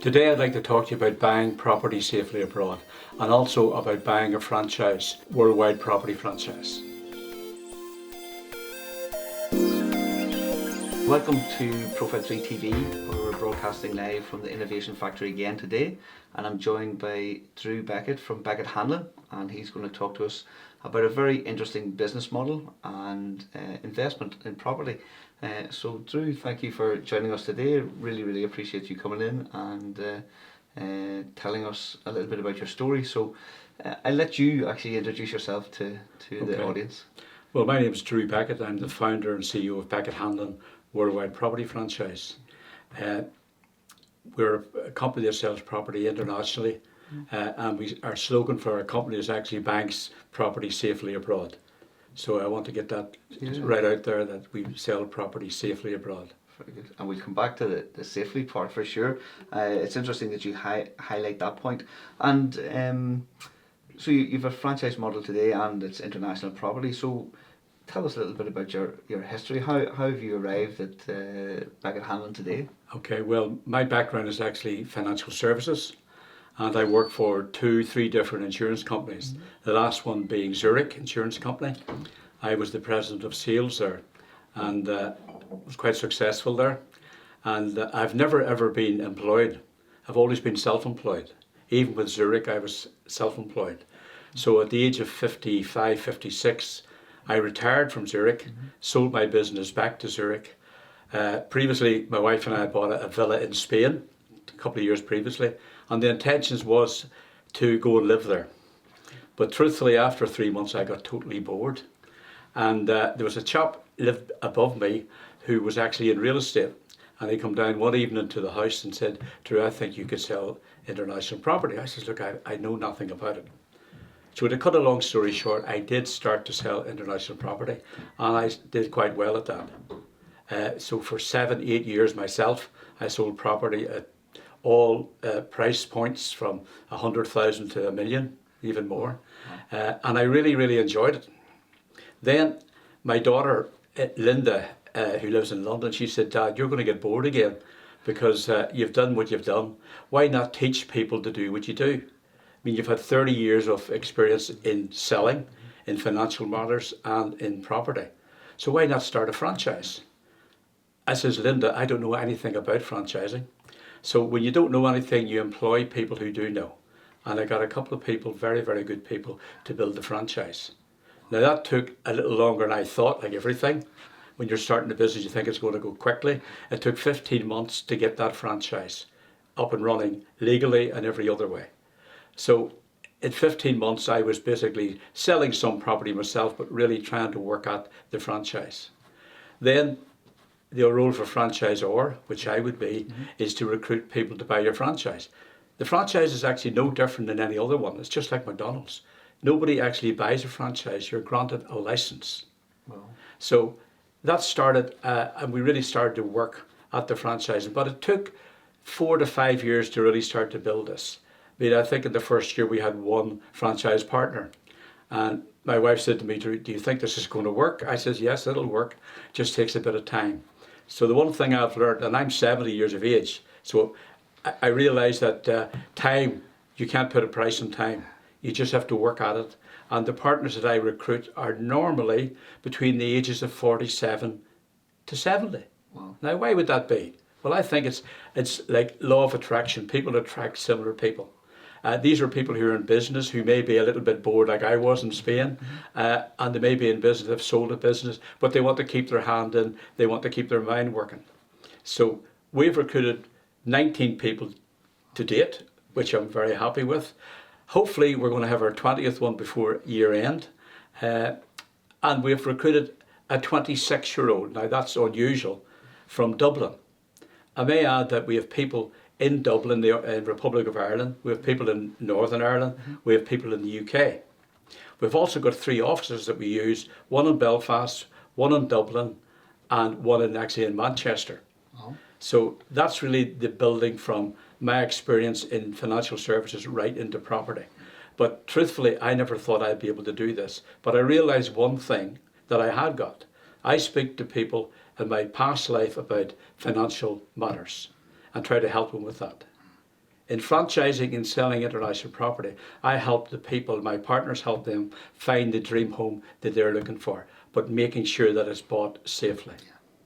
Today I'd like to talk to you about buying property safely abroad and also about buying a franchise, worldwide property franchise. Welcome to Profile 3 TV. We're broadcasting live from the Innovation Factory again today, and I'm joined by Drew Beckett from Beckett Hanlon, and he's going to talk to us about a very interesting business model and investment in property. So Drew, thank you for joining us today. Really appreciate you coming in and telling us a little bit about your story. So I'll let you actually introduce yourself to the audience. Well, my name is Drew Beckett. I'm the founder and CEO of Beckett Hanlon Worldwide Property Franchise. We're a company that sells property internationally, and our slogan for our company is actually banks property safely abroad. So I want to get that right out there, that we sell property safely abroad. Very good. And we'll come back to the safely part for sure. It's interesting that you highlight that point. And so you've a franchise model today, and it's international property. So tell us a little bit about your history. How have you arrived at Beckett Hanlon today? Okay, well, my background is actually financial services, and I work for 3 different insurance companies. The last one being Zurich Insurance Company. I was the president of sales there, and was quite successful there. And I've never ever been employed. I've always been self-employed. Even with Zurich, I was self-employed. So at the age of 55, 56, I retired from Zurich, sold my business back to Zurich. Previously, my wife and I bought a villa in Spain a couple of years previously, and the intentions was to go and live there. But truthfully, after 3 months, I got totally bored. And there was a chap lived above me who was actually in real estate, and he come down one evening to the house and said, "Drew, I think you could sell international property." I says, "Look, I know nothing about it." So to cut a long story short, I did start to sell international property, and I did quite well at that. So for 7-8 years myself, I sold property at all price points from 100,000 to 1 million, even more. And I really enjoyed it. Then my daughter, Linda, who lives in London, she said, "Dad, you're going to get bored again because you've done what you've done. Why not teach people to do what you do? I mean, you've had 30 years of experience in selling, in financial matters and in property. So why not start a franchise?" I says, "Linda, I don't know anything about franchising." So when you don't know anything, you employ people who do know. And I got a couple of people, very good people, to build the franchise. Now that took a little longer than I thought, like everything. When you're starting a business, you think it's going to go quickly. It took 15 months to get that franchise up and running legally and every other way. So in 15 months, I was basically selling some property myself, but really trying to work at the franchise. Then the role for franchisor, which I would be, is to recruit people to buy your franchise. The franchise is actually no different than any other one. It's just like McDonald's. Nobody actually buys a franchise. You're granted a license. Wow. So that started, and we really started to work at the franchising. But it took 4 to 5 years to really start to build this. I mean, I think in the first year we had 1 franchise partner. And my wife said to me, "Do you think this is going to work?" I says, "Yes, it'll work. Just takes a bit of time." So the one thing I've learned, and I'm 70 years of age, so I realized that time, you can't put a price on time. You just have to work at it. And the partners that I recruit are normally between the ages of 47 to 70. Wow. Now, why would that be? Well, I think it's like law of attraction. People attract similar people. These are people who are in business, who may be a little bit bored like I was in Spain, and they may be in business, they've sold a business, but they want to keep their hand in, they want to keep their mind working. So we've recruited 19 people to date, which I'm very happy with. Hopefully we're going to have our 20th one before year end. And we've recruited a 26-year-old, now that's unusual, from Dublin. I may add that we have people in Dublin, the Republic of Ireland, we have people in Northern Ireland, we have people in the UK. We've also got 3 offices that we use, one in Belfast, one in Dublin, and one actually in Manchester. Oh. So that's really the building from my experience in financial services right into property. But truthfully, I never thought I'd be able to do this. But I realized one thing that I had got. I speak to people in my past life about financial matters and try to help them with that. In franchising and selling international property, I help the people, my partners help them find the dream home that they're looking for, but making sure that it's bought safely.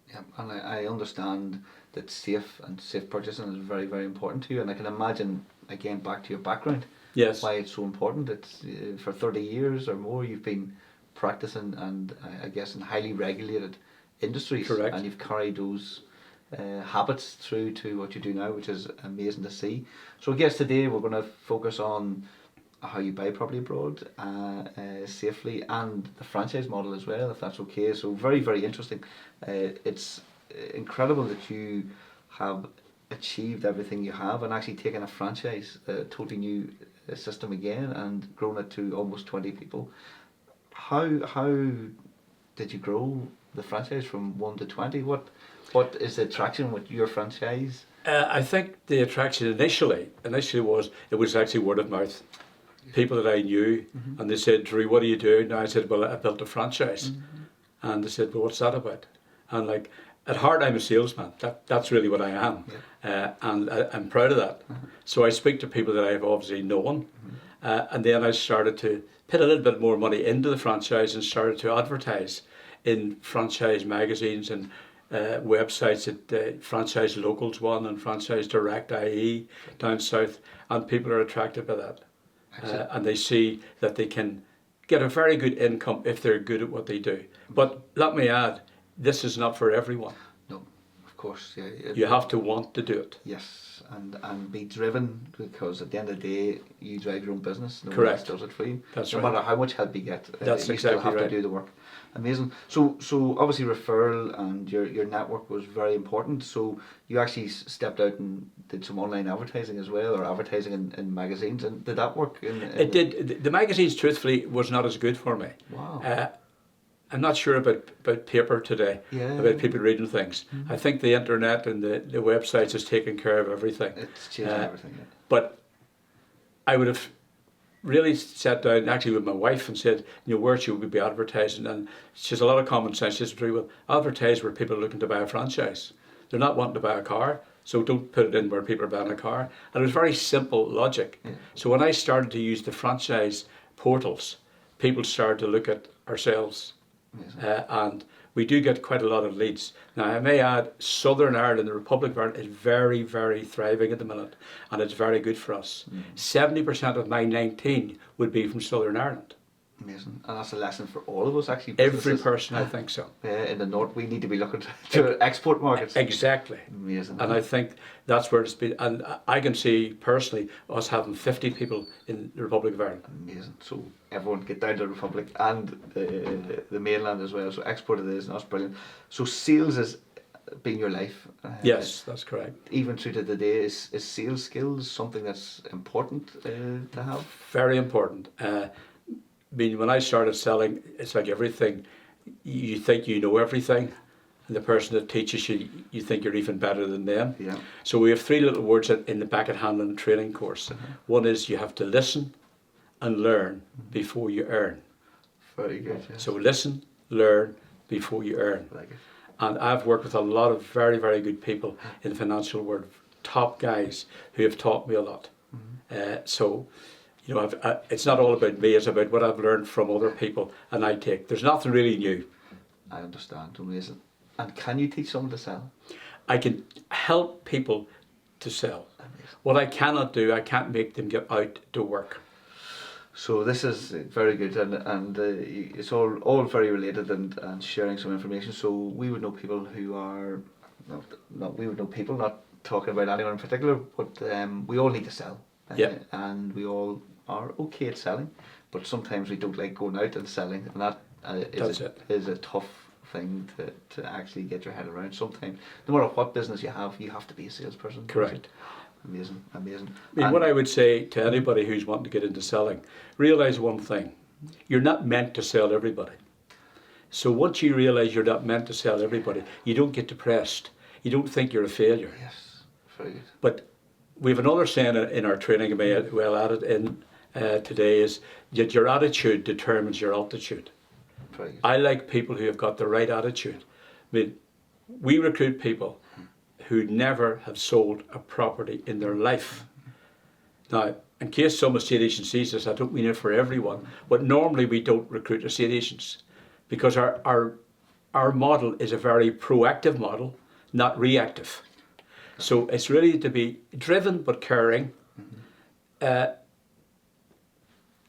Yeah, and I understand that safe purchasing is very, very important to you, and I can imagine, again, back to your background, Yes, why it's so important. It's for 30 years or more you've been practicing, and I guess in highly regulated industries. Correct. And you've carried those habits through to what you do now, which is amazing to see. So I guess today we're going to focus on how you buy property abroad safely, and the franchise model as well, if that's okay. So very, very interesting. It's incredible that you have achieved everything you have and actually taken a franchise, a totally new system again, and grown it to almost 20 people. How did you grow the franchise from 1 to 20? What is the attraction with your franchise? I think the attraction initially was it was actually word of mouth. People that I knew, and they said, "Drew, what are you doing?" And I said, "Well, I built a franchise," and they said, "Well, what's that about?" And like, at heart, I'm a salesman. That's really what I am, and I'm proud of that. So I speak to people that I've obviously known, and then I started to put a little bit more money into the franchise and started to advertise in franchise magazines and websites at Franchise Locals One and Franchise Direct IE down south, and people are attracted by that. And they see that they can get a very good income if they're good at what they do. But let me add, this is not for everyone. No, of course. Yeah, You have to want to do it. Yes, and be driven, because at the end of the day, you drive your own business. No one Correct. else does it for you. That's no right. matter how much help you get, That's you exactly still have right. to do the work. Amazing. So obviously referral and your network was very important. So you actually stepped out and did some online advertising as well, or advertising in magazines. And did that work? It did. The magazines, truthfully, was not as good for me. Wow. I'm not sure about paper today, Yeah. about people reading things. I think the internet and the websites has taken care of everything. It's changing everything. Yeah. But I would have really sat down actually with my wife and said, where should we be advertising? And she has a lot of common sense. She said, well, advertise where people are looking to buy a franchise. They're not wanting to buy a car, so don't put it in where people are buying a car. And it was very simple logic. Yeah. So when I started to use the franchise portals, people started to look at ourselves. And we do get quite a lot of leads. Now, I may add, Southern Ireland, the Republic of Ireland, is very, very thriving at the minute, and it's very good for us. 70% of my 19 would be from Southern Ireland. Amazing. And that's a lesson for all of us, actually. Every person, I think so. In the north, we need to be looking to export markets. Exactly. Amazing. And I think that's where it's been. And I can see personally us having 50 people in the Republic of Ireland. Amazing. So everyone get down to the Republic and the mainland as well. So export it is, and that's brilliant. So sales has been your life. Yes, that's correct. Even through to the day, is sales skills something that's important to have? Very important. I mean, when I started selling, it's like everything. You think you know everything, and the person that teaches you, you think you're even better than them. Yeah. So we have 3 little words in the Beckett Handling training course. One is you have to listen and learn before you earn. Very good. Yeah. So listen, learn before you earn. Like it. And I've worked with a lot of very, very good people in the financial world, top guys who have taught me a lot. So, it's not all about me, it's about what I've learned from other people, and I take. There's nothing really new. I understand. Amazing. And can you teach someone to sell? I can help people to sell. Amazing. What I cannot do, I can't make them get out to work. So this is very good, and it's all very related and sharing some information. So we would know people who are, not talking about anyone in particular, but we all need to sell. And we all are okay at selling, but sometimes we don't like going out and selling, and that is a tough thing to actually get your head around. Sometimes, no matter what business you have to be a salesperson. Correct. Amazing. I mean, what I would say to anybody who's wanting to get into selling, realise one thing: you're not meant to sell everybody. So once you realise you're not meant to sell everybody, you don't get depressed. You don't think you're a failure. Yes, very good. But we have another saying in our training, I may well add it in today, is that your attitude determines your altitude. Very good. I like people who have got the right attitude. I mean, we recruit people who never have sold a property in their life. Now, in case some estate agent sees this, I don't mean it for everyone, but normally we don't recruit estate agents because our model is a very proactive model, not reactive. So it's really to be driven but caring.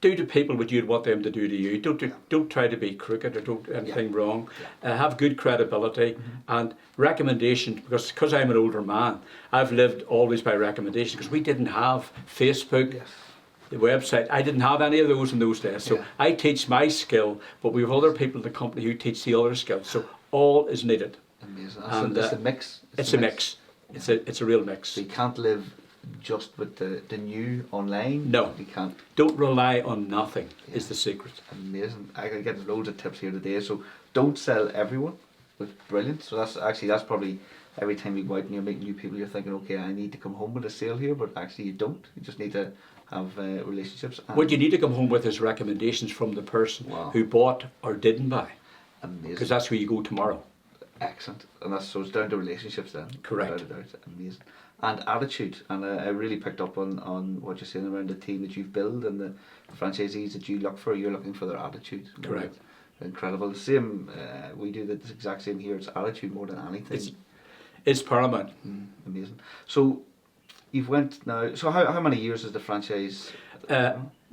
Do to people what you'd want them to do to you. Don't try to be crooked or don't do anything wrong. Have good credibility and recommendation, because I'm an older man, I've lived always by recommendation because we didn't have Facebook, the website. I didn't have any of those in those days. So I teach my skill, but we have other people in the company who teach the other skills. So all is needed. Amazing. And, it's a mix. It's a mix. It's a real mix. So you can't live just with the new online. No. You can't. Don't rely on nothing is the secret. Amazing. I can get loads of tips here today. So don't sell everyone. With brilliant. So that's probably every time you go out and you meet new people, you're thinking, okay, I need to come home with a sale here, but actually you don't. You just need to have relationships. And What you need to come home with is recommendations from the person who bought or didn't buy, amazing. because that's where you go tomorrow. Excellent. And so it's down to relationships then. Correct. Without a doubt. Amazing. And attitude. And I really picked up on what you're saying around the team that you've built and the franchisees that you look for. You're looking for their attitude. Correct. Incredible. Same. We do the exact same here. It's attitude more than anything. It's paramount. Amazing. So you've went now. So how many years is the franchise?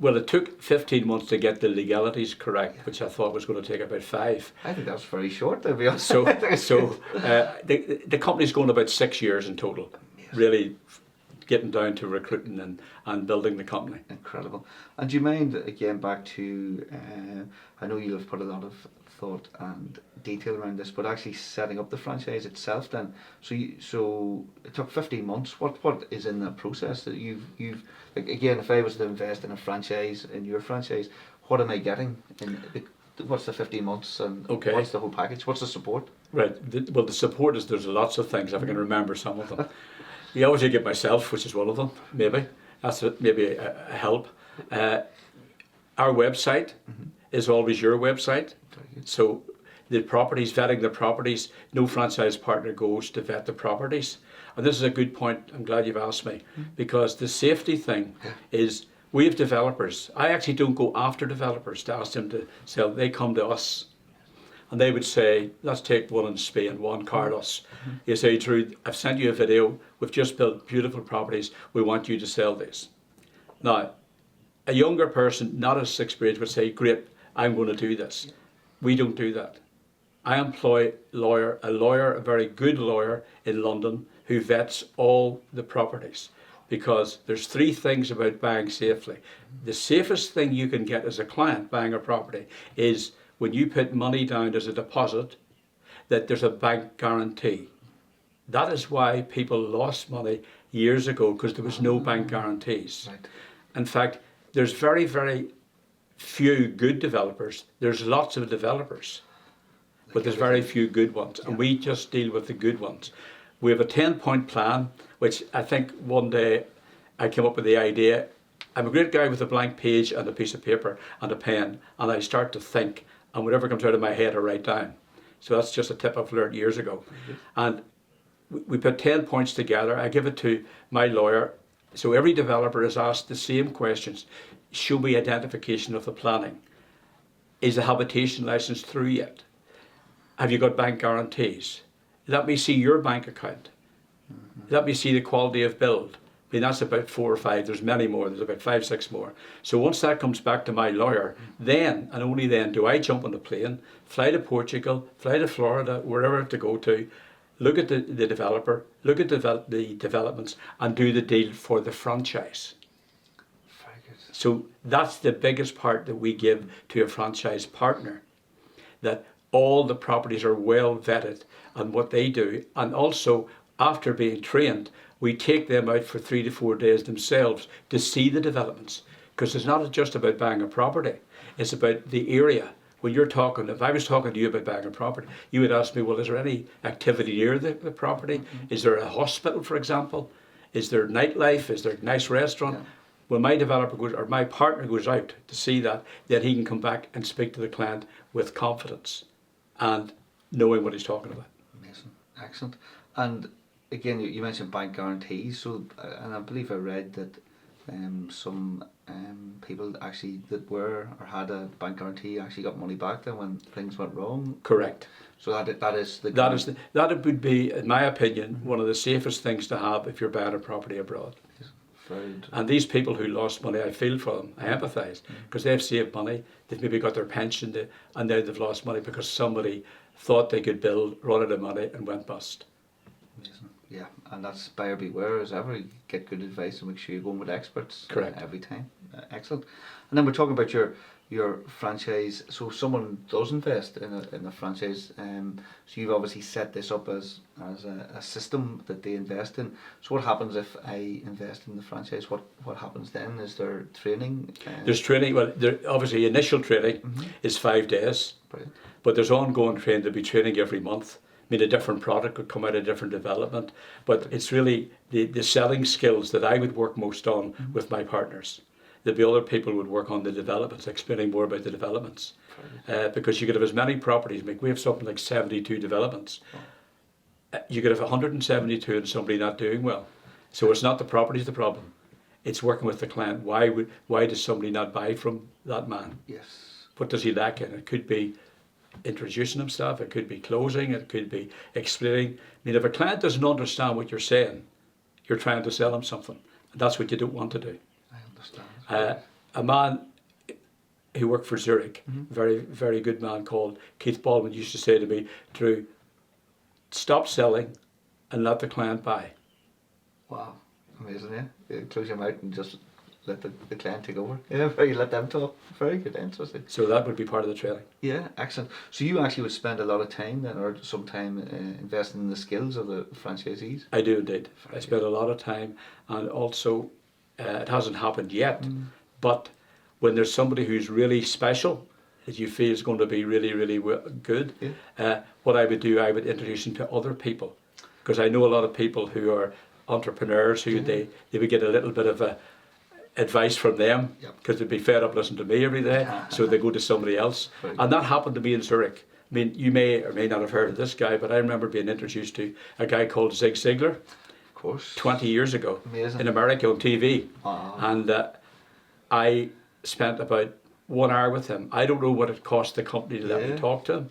Well, it took 15 months to get the legalities correct, which I thought was going to take about 5. I think that was very short, to be honest. So the company's going about 6 years in total, really getting down to recruiting and building the company. Incredible. And do you mind, again, back to, I know you'll have put a lot of thought and detail around this, but actually setting up the franchise itself then. So it took 15 months. What is in that process that you've like, again, if I was to invest in a franchise, in your franchise, what am I getting? What's the 15 months and what's the whole package? What's the support? Right. Well, the support is there's lots of things, if I can remember some of them. You obviously get myself, which is one of them, maybe. That's maybe a help. Our website is always your website. So the properties, vetting the properties, no franchise partner goes to vet the properties. And this is a good point, I'm glad you've asked me, because the safety thing is we have developers. I actually don't go after developers to ask them to sell. They come to us. And they would say, let's take one in Spain, Juan Carlos. You say, Drew, I've sent you a video. We've just built beautiful properties. We want you to sell these. Now, a younger person, not as experienced, would say, great, I'm going to do this. We don't do that. I employ a very good lawyer in London who vets all the properties, because there's 3 things about buying safely. The safest thing you can get as a client buying a property is when you put money down as a deposit, that there's a bank guarantee. That is why people lost money years ago, because there was no bank guarantees. Right. In fact, there's very, very few good developers. There's lots of developers, but there's very few good ones, and we just deal with the good ones. We have a 10-point plan, which I think one day I came up with the idea. I'm a great guy with a blank page and a piece of paper and a pen, and I start to think, and whatever comes out of my head I write down. So that's just a tip I've learned years ago. And we put 10 points together. I give it to my lawyer. So every developer is asked the same questions. Show me identification of the planning. Is the habitation license through yet? Have you got bank guarantees? Let me see your bank account. Let me see the quality of build. I mean, that's about 4 or 5. There's many more. There's about 5, 6 more. So once that comes back to my lawyer, then and only then do I jump on the plane, fly to Portugal, fly to Florida, wherever to go to, look at the developer, look at the developments, and do the deal for the franchise. Very good. So that's the biggest part that we give to a franchise partner, that all the properties are well vetted and what they do, and also after being trained, we take them out for 3 to 4 days themselves to see the developments, because it's not just about buying a property, it's about the area. When you're talking, if I was talking to you about buying a property, you would ask me, well, is there any activity near the property? Is there a hospital, for example? Is there nightlife? Is there a nice restaurant? When my developer goes, or my partner goes out to see that, then he can come back and speak to the client with confidence and knowing what he's talking about. Amazing. Excellent. And again, you mentioned bank guarantees. So, and I believe I read that some people actually that were or had a bank guarantee actually got money back then when things went wrong. Correct. So that is the That would be, in my opinion, one of the safest things to have if you're buying a property abroad. And these people who lost money, I feel for them. I empathise because they've saved money. They've maybe got their pension, and now they've lost money because somebody thought they could build, run out of money, and went bust. Amazing. Yeah, and that's buyer beware as ever. You get good advice and make sure you're going with experts. Correct. Every time. Excellent. And then we're talking about your franchise. So if someone does invest in a franchise, so you've obviously set this up as a system that they invest in. So what happens if I invest in the franchise? What happens then? Is there training? There's training. Well, obviously initial training is 5 days. Brilliant. But there's ongoing training. There'll be training every month. I mean, a different product could come out of different development. But it's really the selling skills that I would work most on with my partners. There'll be other people who would work on the developments, explaining more about the developments. Because you could have as many properties. We have something like 72 developments. You could have 172 and somebody not doing well. So it's not the property's the problem. It's working with the client. Why does somebody not buy from that man? Yes. What does he lack in? It could be introducing himself, it could be closing, it could be explaining. I mean, if a client doesn't understand what you're saying, you're trying to sell him something. And that's what you don't want to do. I understand. A man who worked for Zurich, very, very good man called Keith Baldwin, used to say to me, Drew, stop selling and let the client buy. Wow. Amazing, yeah. You close your mouth and just let the client take over. Yeah, you let them talk. Very good, interesting. So that would be part of the training. Yeah, excellent. So you actually would spend a lot of time then, or some time investing in the skills of the franchisees? I do indeed. I spend a lot of time, and also it hasn't happened yet, but when there's somebody who's really special that you feel is going to be really, really good, what I would do, I would introduce them to other people, because I know a lot of people who are entrepreneurs who they would get a little bit of advice from them because they'd be fed up listening to me every day, so they go to somebody else. And that happened to me in Zurich. I mean, you may or may not have heard of this guy, but I remember being introduced to a guy called Zig Ziglar. Of course. 20 years ago. Amazing. In America on TV. And I spent about 1 hour with him. I don't know what it cost the company to let me talk to him,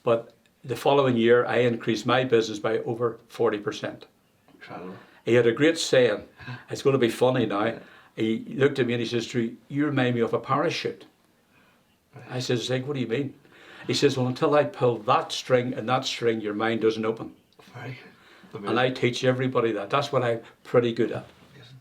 but the following year I increased my business by over 40%. Incredible. He had a great saying. It's going to be funny now. He looked at me and he says, Drew, you remind me of a parachute. I says, Zig, what do you mean? He says, well, until I pull that string and that string, your mind doesn't open. Very good. And I teach everybody that. That's what I'm pretty good at. Amazing.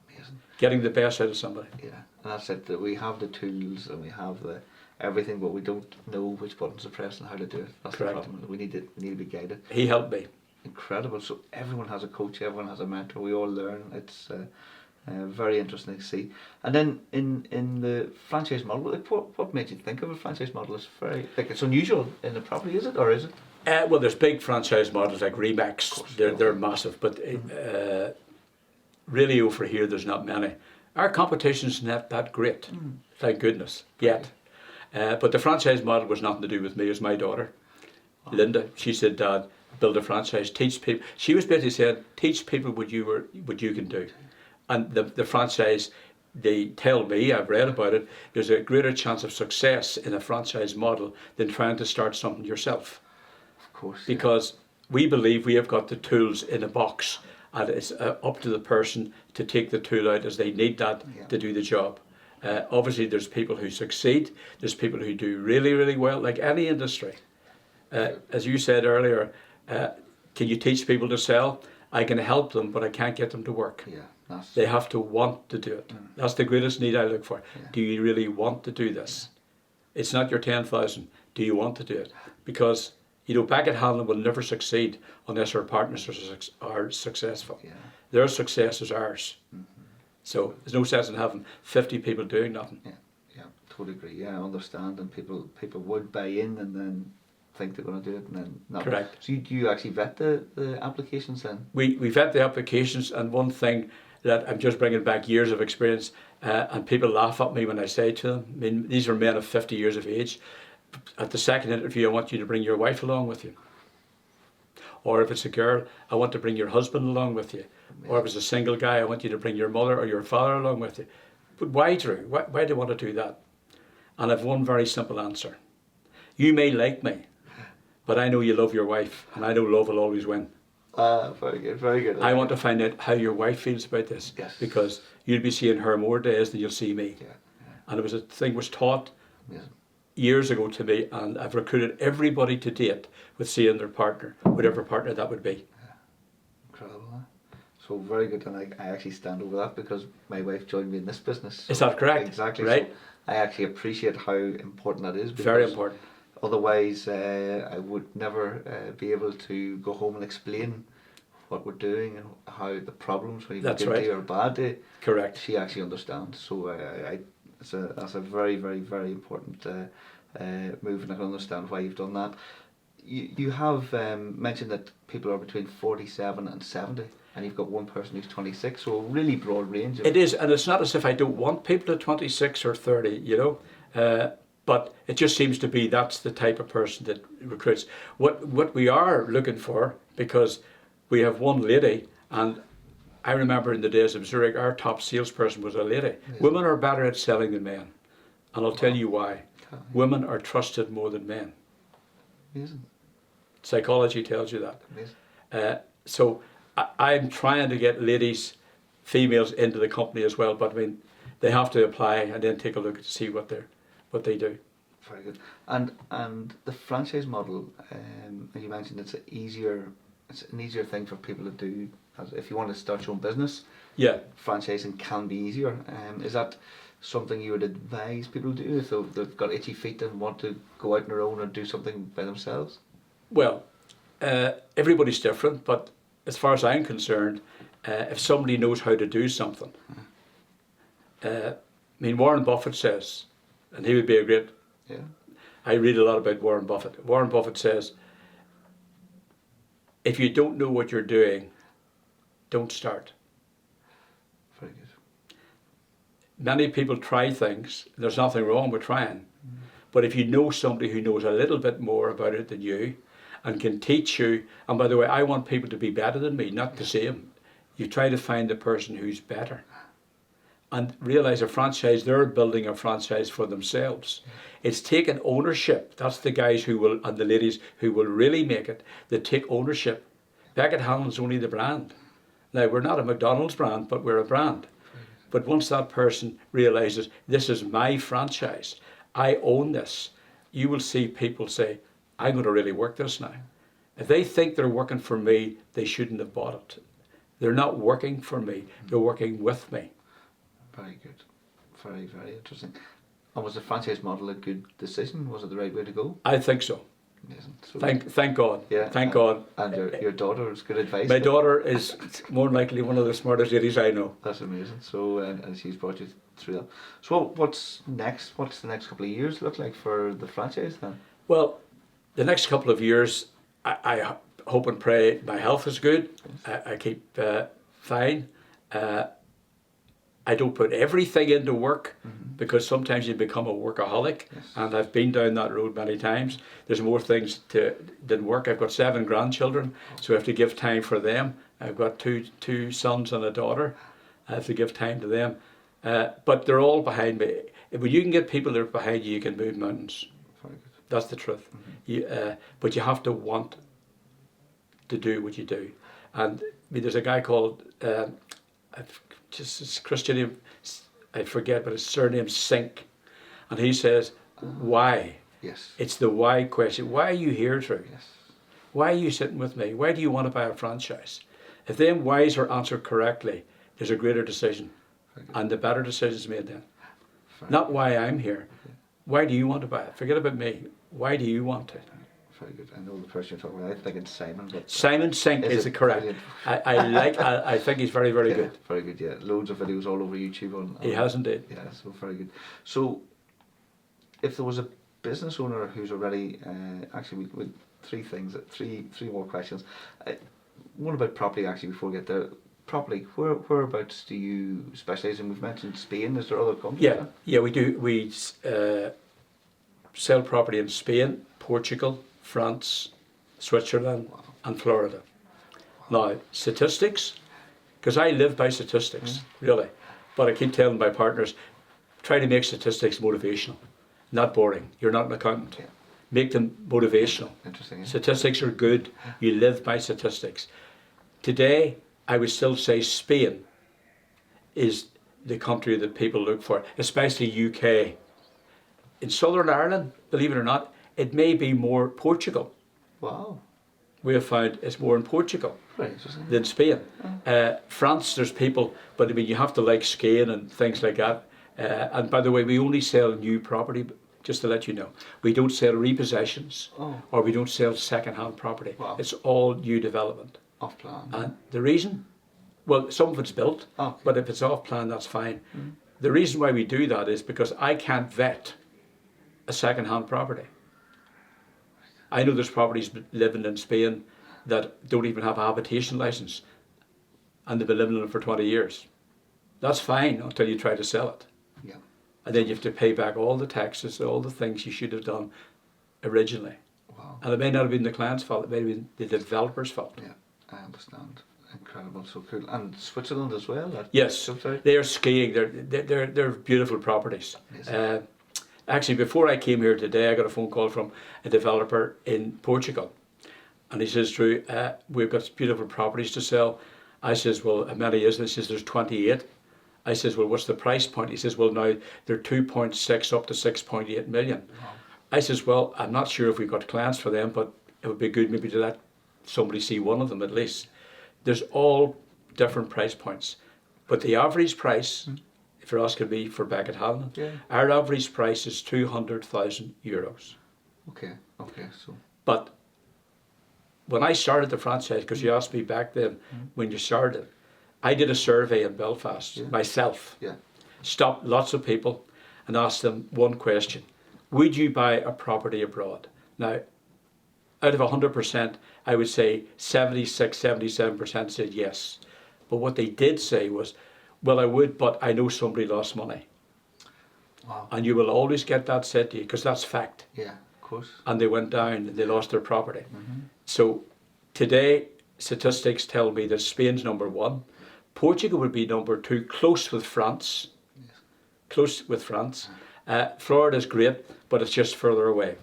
Amazing. Getting the best out of somebody. Yeah, and that's it. That we have the tools and we have the everything, but we don't know which buttons to press and how to do it. That's Correct. the problem. We need to be guided. He helped me. Incredible. So everyone has a coach. Everyone has a mentor. We all learn. It's very interesting to see. And then in the franchise model, like what made you think of a franchise model? It's very it's unusual in the property, is it, or is it? Well, there's big franchise models like Remax. They're massive, but really over here there's not many. Our competition's not that great, thank goodness, yet. But the franchise model was nothing to do with me. It was my daughter, Linda. She said, Dad, build a franchise, teach people. She was basically saying, teach people what you can do. And the franchise, they tell me, I've read about it, there's a greater chance of success in a franchise model than trying to start something yourself. Of course. Because we believe we have got the tools in a box, and it's up to the person to take the tool out as they need that to do the job. Obviously there's people who succeed, there's people who do really, really well, like any industry. As you said earlier, can you teach people to sell? I can help them, but I can't get them to work. Yeah, they have to want to do it. That's the greatest need I look for. Yeah. Do you really want to do this? It's not your 10,000. Do you want to do it? Because Beckett Hanlon will never succeed unless our partners are successful. Yeah. Their success is ours. So there's no sense in having 50 people doing nothing. Yeah, totally agree. Yeah, I understand. And people would buy in and then think they're going to do it and then not. Correct. So do you actually vet the applications then? We vet the applications, and one thing that I'm just bringing back years of experience, and people laugh at me when I say to them, I mean, these are men of 50 years of age. At the second interview, I want you to bring your wife along with you. Or if it's a girl, I want to bring your husband along with you. Or if it's a single guy, I want you to bring your mother or your father along with you. But why, Drew? Why do you want to do that? And I've one very simple answer. You may like me, but I know you love your wife, and I know love will always win. Very good, very good. I want to find out how your wife feels about this, Yes. because you'll be seeing her more days than you'll see me. Yeah, And it was a thing was taught yeah. years ago to me, and I've recruited everybody to date with seeing their partner, whatever partner that would be. Incredible, huh? So very good, and I actually stand over that because my wife joined me in this business. Is that correct? Exactly. Right. So I actually appreciate how important that is. Very because important. Otherwise, I would never be able to go home and explain what we're doing and how the problems, when you have a That's good right. day or a bad day, Correct. she actually understands. So that's a very, very, very important move, and I can understand why you've done that. You have mentioned that people are between 47 and 70, and you've got one person who's 26, so a really broad range. It is, and it's not as if I don't want people at 26 or 30, you know, but it just seems to be that's the type of person that recruits. What we are looking for, because we have one lady, and I remember in the days of Zurich, our top salesperson was a lady. Yes. Women are better at selling than men, and I'll tell you why. Okay. Women are trusted more than men. Amazing. Psychology tells you that. Amazing. So I'm trying to get ladies, females into the company as well, but I mean, they have to apply and then take a look to see what they do. Very good. And the franchise model, you mentioned it's an easier thing for people to do. As if you want to start your own business, Yeah. franchising can be easier. Is that something you would advise people to do if they've got itchy feet and want to go out on their own and do something by themselves? Well, everybody's different, but as far as I'm concerned, if somebody knows how to do something, I mean, Warren Buffett says, and he would be a great. Yeah. I read a lot about Warren Buffett. Warren Buffett says, if you don't know what you're doing, don't start. Very good. Many people try things. There's nothing wrong with trying. But if you know somebody who knows a little bit more about it than you and can teach you, and by the way, I want people to be better than me, not the same. You try to find the person who's better. And realize a franchise, they're building a franchise for themselves. It's taking ownership. That's the guys who will, and the ladies who will really make it, that take ownership. Beckett Hanlon's only the brand. Now, we're not a McDonald's brand, but we're a brand. But once that person realizes, this is my franchise, I own this, you will see people say, I'm going to really work this now. If they think they're working for me, they shouldn't have bought it. They're not working for me, they're working with me. Very good. Very, very interesting. And was the franchise model a good decision? Was it the right way to go? I think so. Amazing. So Thank God. yeah, Thank God. And your daughter's good advice. My daughter is more than likely one of the smartest ladies I know. That's amazing. So and she's brought you through that. So what's next? What's the next couple of years look like for the franchise then? Well, the next couple of years, I hope and pray my health is good. I keep fine. I don't put everything into work because sometimes you become a workaholic, and I've been down that road many times. There's more things than work. I've got 7 grandchildren, so I have to give time for them. I've got two sons and a daughter. I have to give time to them. But they're all behind me. When you can get people that are behind you, you can move mountains. Very good. That's the truth. But you have to want to do what you do. And I mean, there's a guy called, just his Christian name, I forget, but his surname Sink. And he says, why? Yes. It's the why question. Why are you here, Drew? Yes. Why are you sitting with me? Why do you want to buy a franchise? If them whys are answered correctly, there's a greater decision. And the better decision is made then. Not why I'm here. Why do you want to buy it? Forget about me. Why do you want it? Very good. I know the person you're talking about. I think it's Simon. But Simon Sink is the correct. I think he's very, very good. Very good, yeah. Loads of videos all over YouTube on He has indeed. Yeah, so very good. So, if there was a business owner who's already, actually with 3 things, three more questions. One about property actually before we get there. Property, whereabouts do you specialise in? We've mentioned Spain. Is there other countries? Yeah, we do. We sell property in Spain, Portugal, France, Switzerland, and Florida. Now, statistics, because I live by statistics, really, but I keep telling my partners, try to make statistics motivational, not boring. You're not an accountant. Yeah. Make them motivational. Interesting. Yeah. Statistics are good. You live by statistics. Today, I would still say Spain is the country that people look for, especially UK. In Southern Ireland, believe it or not, it may be more Portugal. Wow. We have found it's more in Portugal Very interesting. than Spain. France, there's people, but I mean, you have to like skiing and things like that. And by the way, we only sell new property, just to let you know. We don't sell repossessions or we don't sell second-hand property. Wow. It's all new development. Off plan. And the reason, well, some of it's built, Okay. but if it's off plan, that's fine. The reason why we do that is because I can't vet a second-hand property. I know there's properties living in Spain that don't even have a habitation license and they've been living in it for 20 years. That's fine until you try to sell it. Yeah. And then you have to pay back all the taxes, all the things you should have done originally. Wow. And it may not have been the client's fault, it may have been the developer's fault. Yeah, I understand. Incredible, so cool. And Switzerland as well? Yes, So sorry? they are skiing. They're beautiful properties. Yes. Actually, before I came here today, I got a phone call from a developer in Portugal, and he says, "Drew, we've got beautiful properties to sell." I says, "Well, how many is this?" He says, "There's 28." I says, "Well, what's the price point?" He says, "Well, now they're 2.6 up to 6.8 million." Wow. I says, "Well, I'm not sure if we've got clients for them, but it would be good maybe to let somebody see one of them at least." There's all different price points, but the average price, if you're asking me for Beckett Hanlon, Yeah. our average price is €200,000. Okay, so. But when I started the franchise, because you asked me back then when you started, I did a survey in Belfast myself, Yeah. stopped lots of people and asked them one question: would you buy a property abroad? Now, out of 100%, I would say 76, 77% said yes. But what they did say was, well, I would, but I know somebody lost money. Wow. And you will always get that said to you, because that's fact. Yeah, of course. And they went down and they lost their property. So today, statistics tell me that Spain's number one. Portugal would be number two, close with France. Yes. Close with France. Florida's great, but it's just further away.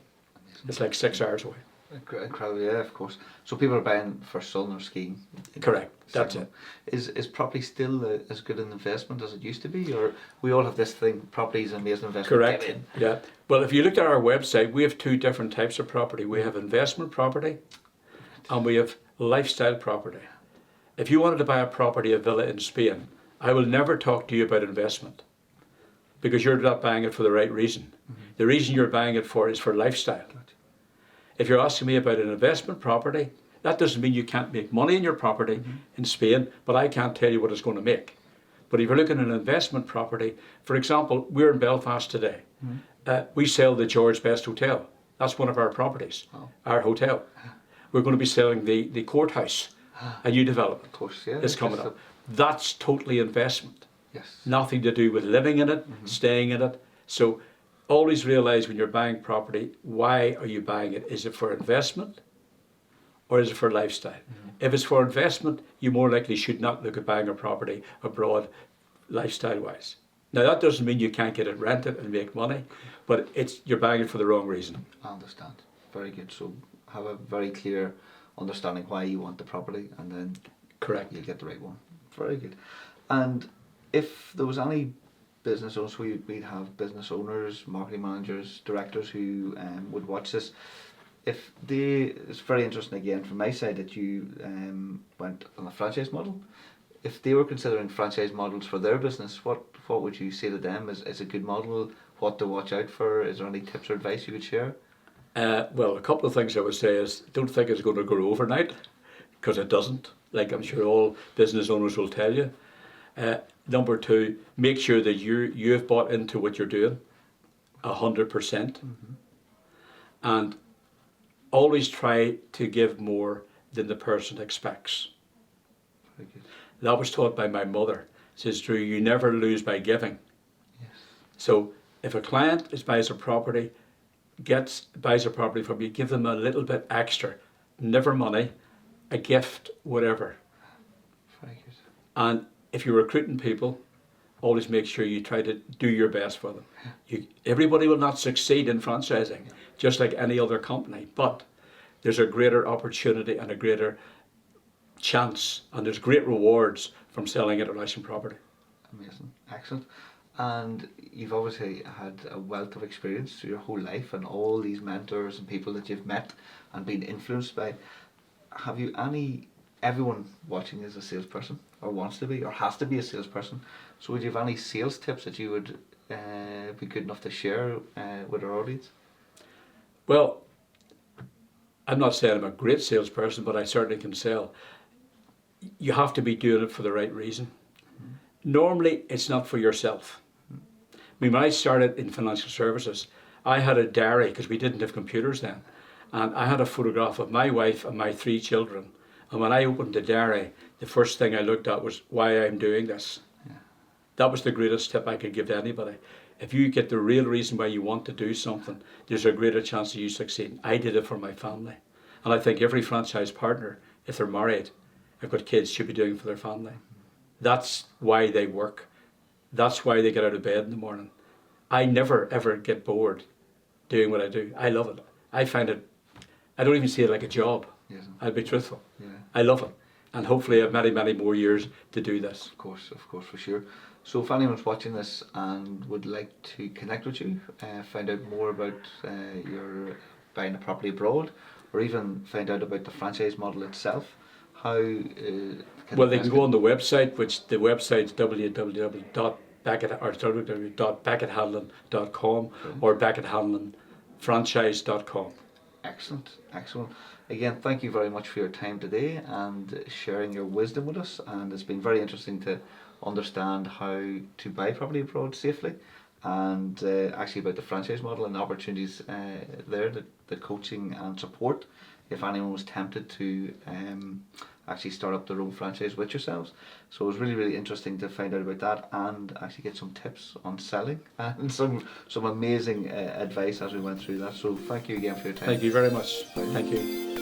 It's like 6 hours away. Incredible, yeah, of course. So people are buying for sun or skiing. Correct, that's it. Is property still as good an investment as it used to be, or we all have this thing? Property is an amazing investment. Correct. Get in. Yeah. Well, if you looked at our website, we have two different types of property. We have investment property, and we have lifestyle property. If you wanted to buy a property, a villa in Spain, I will never talk to you about investment, because you're not buying it for the right reason. The reason you're buying it for is for lifestyle. If you're asking me about an investment property, that doesn't mean you can't make money in your property in Spain, but I can't tell you what it's going to make. But if you're looking at an investment property, for example, we're in Belfast today. We sell the George Best Hotel. That's one of our properties, our hotel. We're going to be selling the courthouse, a new development. Of course, yeah. It's coming up. That's totally investment. Yes. Nothing to do with living in it, staying in it. So always realize when you're buying property, why are you buying it? Is it for investment or is it for lifestyle? If it's for investment, you more likely should not look at buying a property abroad lifestyle wise. Now that doesn't mean you can't get it rented and make money, but you're buying it for the wrong reason. I understand. Very good. So have a very clear understanding why you want the property, and then Correct. you get the right one. Very good. And if there was any business owners, we'd have business owners, marketing managers, directors who would watch this. If it's very interesting again from my side that you went on a franchise model. If they were considering franchise models for their business, what would you say to them? Is a good model? What to watch out for? Is there any tips or advice you would share? Well, a couple of things I would say is, don't think it's going to grow overnight, because it doesn't. Like I'm sure all business owners will tell you. Number two, make sure that you have bought into what you're doing 100%. And always try to give more than the person expects. Very good. That was taught by my mother. Says, Drew, you never lose by giving. Yes. So if a client buys a property from you, give them a little bit extra never money, a gift, whatever. Very good. And if you're recruiting people, always make sure you try to do your best for them. Everybody will not succeed in franchising, just like any other company, but there's a greater opportunity and a greater chance, and there's great rewards from selling international property. Amazing, excellent. And you've obviously had a wealth of experience through your whole life and all these mentors and people that you've met and been influenced by. Have you everyone watching is a salesperson or wants to be or has to be a salesperson. So would you have any sales tips that you would be good enough to share with our audience? Well, I'm not saying I'm a great salesperson, but I certainly can sell. You have to be doing it for the right reason. Normally, it's not for yourself. I mean, when I started in financial services, I had a diary because we didn't have computers then. And I had a photograph of my wife and my 3 children. And when I opened the diary, the first thing I looked at was why I'm doing this. Yeah. That was the greatest tip I could give to anybody. If you get the real reason why you want to do something, there's a greater chance of you succeeding. I did it for my family. And I think every franchise partner, if they're married, have got kids, should be doing it for their family. That's why they work. That's why they get out of bed in the morning. I never ever get bored doing what I do. I love it. I find it, I don't even see it like a job. Yes. I'll be truthful. Yeah. I love it. And hopefully I have many, many more years to do this. Of course, for sure. So if anyone's watching this and would like to connect with you, find out more about your buying a property abroad, or even find out about the franchise model itself, how well, they can go on the website, which the website's www.becketthandlin.com or becketthandlinfranchise.com. Excellent, excellent. Again, thank you very much for your time today and sharing your wisdom with us. And it's been very interesting to understand how to buy property abroad safely, and actually about the franchise model and the opportunities there, the coaching and support if anyone was tempted to actually start up their own franchise with yourselves. So it was really, really interesting to find out about that and actually get some tips on selling and some amazing advice as we went through that. So thank you again for your time. Thank you very much. Thank you.